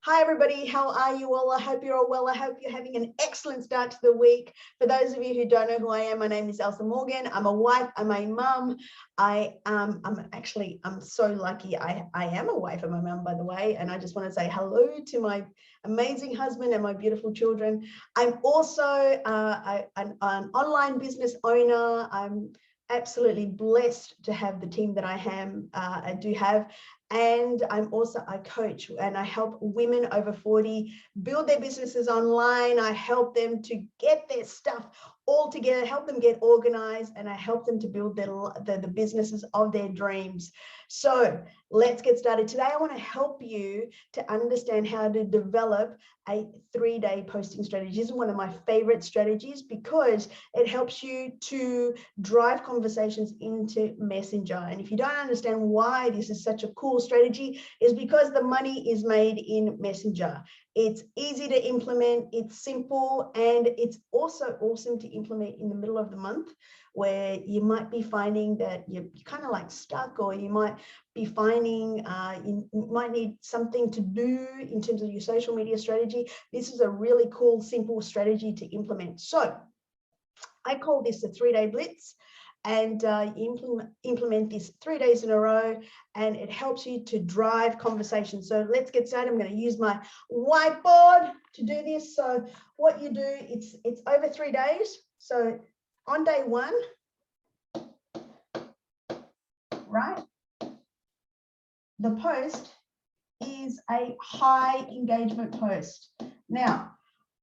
Hi, everybody. How are you all? I hope you're all well. I hope you're having an excellent start to the week. For those of you who don't know who I am, my name is Elsa Morgan. I'm a wife. I'm a mum. I'm so lucky. I am a wife. I'm a mum, by the way. And I just want to say hello to my amazing husband and my beautiful children. I'm also an online business owner. I'm absolutely blessed to have the team that I do have. And I'm also a coach, and I help women over 40 build their businesses online. I help them to get their stuff all together, help them get organized, and I help them to build the businesses of their dreams. So let's get started. Today, I want to help you to understand how to develop a 3-day posting strategy. This is one of my favorite strategies because it helps you to drive conversations into Messenger. And if you don't understand why this is such a cool strategy, is because the money is made in Messenger. It's easy to implement, it's simple, and it's also awesome to implement in the middle of the month where you might be finding that you're kind of like stuck, or you might be finding you might need something to do in terms of your social media strategy. This is a really cool, simple strategy to implement. So I call this a 3-day blitz, and implement this 3 days in a row, and it helps you to drive conversation. So let's get started. I'm going to use my whiteboard to do this. So what you do, it's over 3 days. So on day 1, right, the post is a high engagement post. Now,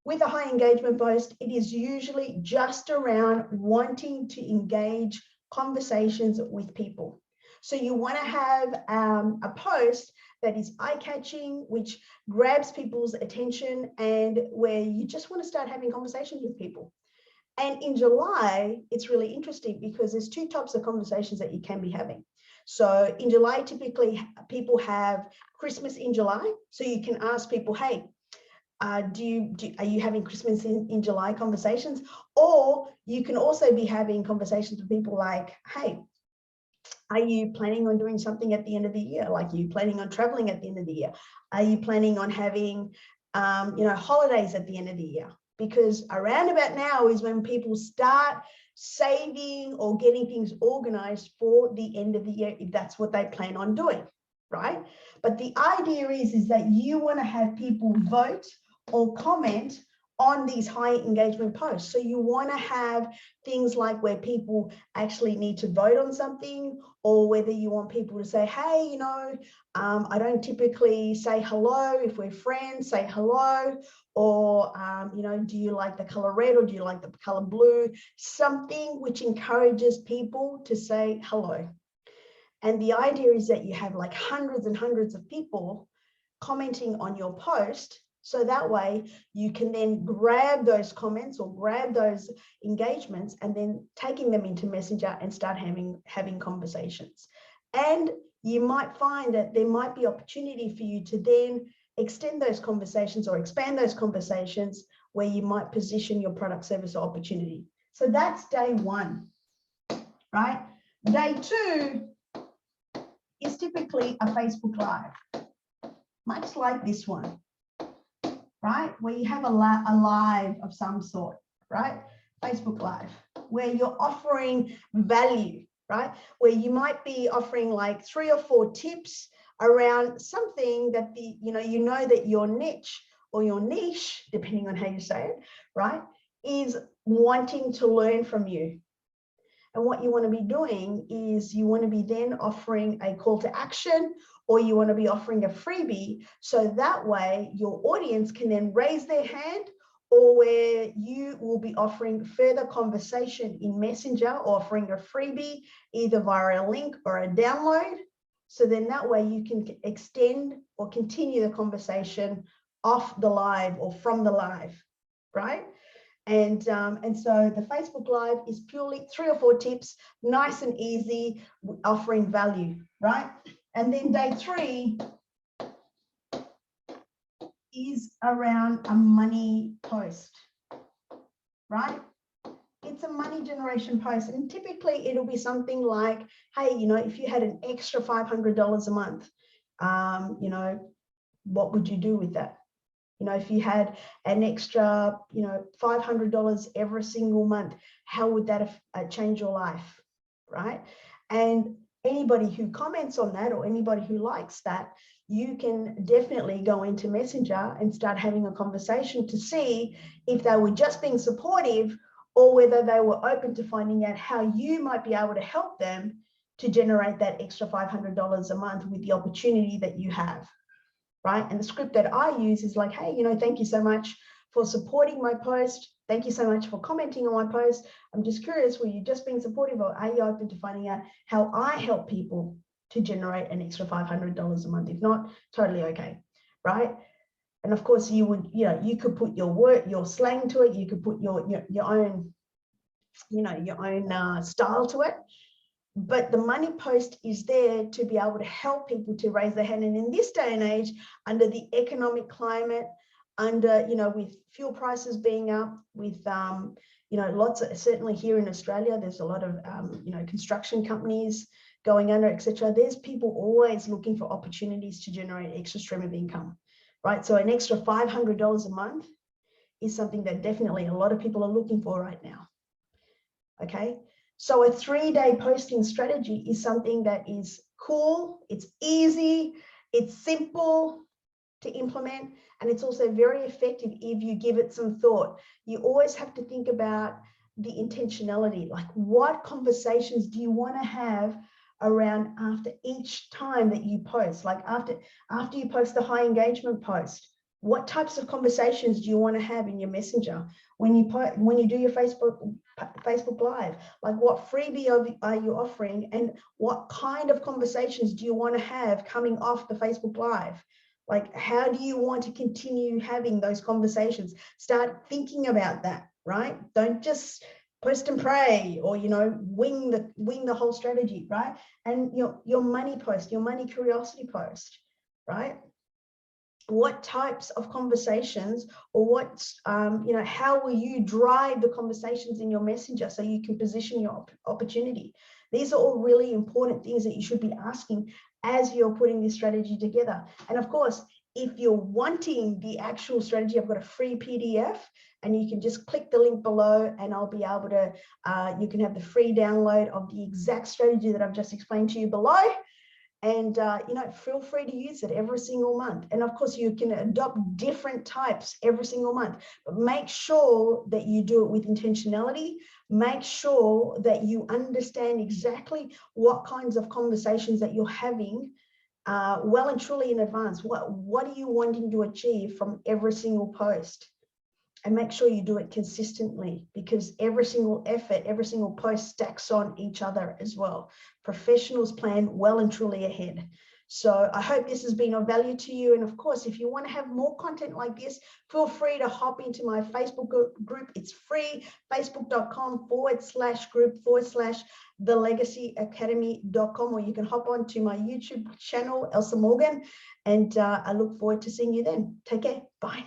with a high engagement post, it is usually just around wanting to engage conversations with people. So you want to have a post that is eye-catching, which grabs people's attention, and where you just want to start having conversations with people. And in July, it's really interesting because there's 2 types of conversations that you can be having. So in July, typically people have Christmas in July. So you can ask people, hey, are you having Christmas in July conversations? Or you can also be having conversations with people like, hey, are you planning on doing something at the end of the year? Like, are you planning on traveling at the end of the year? Are you planning on having holidays at the end of the year? Because around about now is when people start saving or getting things organized for the end of the year, if that's what they plan on doing, right? But the idea is that you want to have people vote or comment on these high engagement posts. So you want to have things like where people actually need to vote on something, or whether you want people to say, hey, I don't typically say hello. If we're friends, say hello. Or, do you like the color red, or do you like the color blue? Something which encourages people to say hello. And the idea is that you have like hundreds and hundreds of people commenting on your post. So that way you can then grab those comments or grab those engagements and then taking them into Messenger and start having conversations. And you might find that there might be opportunity for you to then extend those conversations or expand those conversations where you might position your product, service, or opportunity. So that's day 1, right? Day 2 is typically a Facebook Live, much like this one, right? Where you have a live of some sort, right? Facebook Live, where you're offering value, right? Where you might be offering like 3 or 4 tips around something that that your niche or your niche, depending on how you say it, right, is wanting to learn from you. And what you want to be doing is you want to be then offering a call to action, or you want to be offering a freebie. So that way your audience can then raise their hand, or where you will be offering further conversation in Messenger, or offering a freebie either via a link or a download. So then that way you can extend or continue the conversation off the live or from the live, right? And so the Facebook Live is purely 3 or 4 tips, nice and easy, offering value, right? And then day 3 is around a money post, right? It's a money generation post, and typically it'll be something like, hey, if you had an extra $500 a month, what would you do with that? You know, if you had an extra, you know, $500 every single month, how would that change your life, right? And anybody who comments on that or anybody who likes that, you can definitely go into Messenger and start having a conversation to see if they were just being supportive or whether they were open to finding out how you might be able to help them to generate that extra $500 a month with the opportunity that you have. Right? And the script that I use is like, hey, you know, thank you so much for supporting my post. Thank you so much for commenting on my post. I'm just curious, were you just being supportive or are you open to finding out how I help people to generate an extra $500 a month? If not, totally okay, right? And of course, you would, you know, you could put your word, your slang to it. You could put your own, you know, your own style to it. But the money post is there to be able to help people to raise their hand. And in this day and age, under the economic climate, under, you know, with fuel prices being up, with, you know, lots of, certainly here in Australia, there's a lot of, you know, construction companies going under, etc. There's people always looking for opportunities to generate extra stream of income, right? So an extra $500 a month is something that definitely a lot of people are looking for right now. Okay. So a 3-day posting strategy is something that is cool, it's easy, it's simple to implement, and it's also very effective if you give it some thought. You always have to think about the intentionality, like what conversations do you want to have around after each time that you post, like after you post the high engagement post. What types of conversations do you want to have in your Messenger when you do your Facebook Live? Like what freebie are you offering, and what kind of conversations do you want to have coming off the Facebook Live? Like, how do you want to continue having those conversations? Start thinking about that, right? Don't just post and pray, or, you know, wing the whole strategy, right? And your money post, your money curiosity post, right? What types of conversations, or what, you know, how will you drive the conversations in your Messenger so you can position your opportunity? These are all really important things that you should be asking as you're putting this strategy together. And of course, if you're wanting the actual strategy, I've got a free PDF, and you can just click the link below and I'll be able to, you can have the free download of the exact strategy that I've just explained to you below. And, you know, feel free to use it every single month. And of course, you can adopt different types every single month, but make sure that you do it with intentionality. Make sure that you understand exactly what kinds of conversations that you're having well and truly in advance. What are you wanting to achieve from every single post? And make sure you do it consistently, because every single effort, every single post stacks on each other as well. Professionals plan well and truly ahead. So I hope this has been of value to you. And of course, if you want to have more content like this, feel free to hop into my Facebook group. It's free, facebook.com/group/thelegacyacademy.com, or you can hop on to my YouTube channel, Elsa Morgan. And I look forward to seeing you then. Take care. Bye.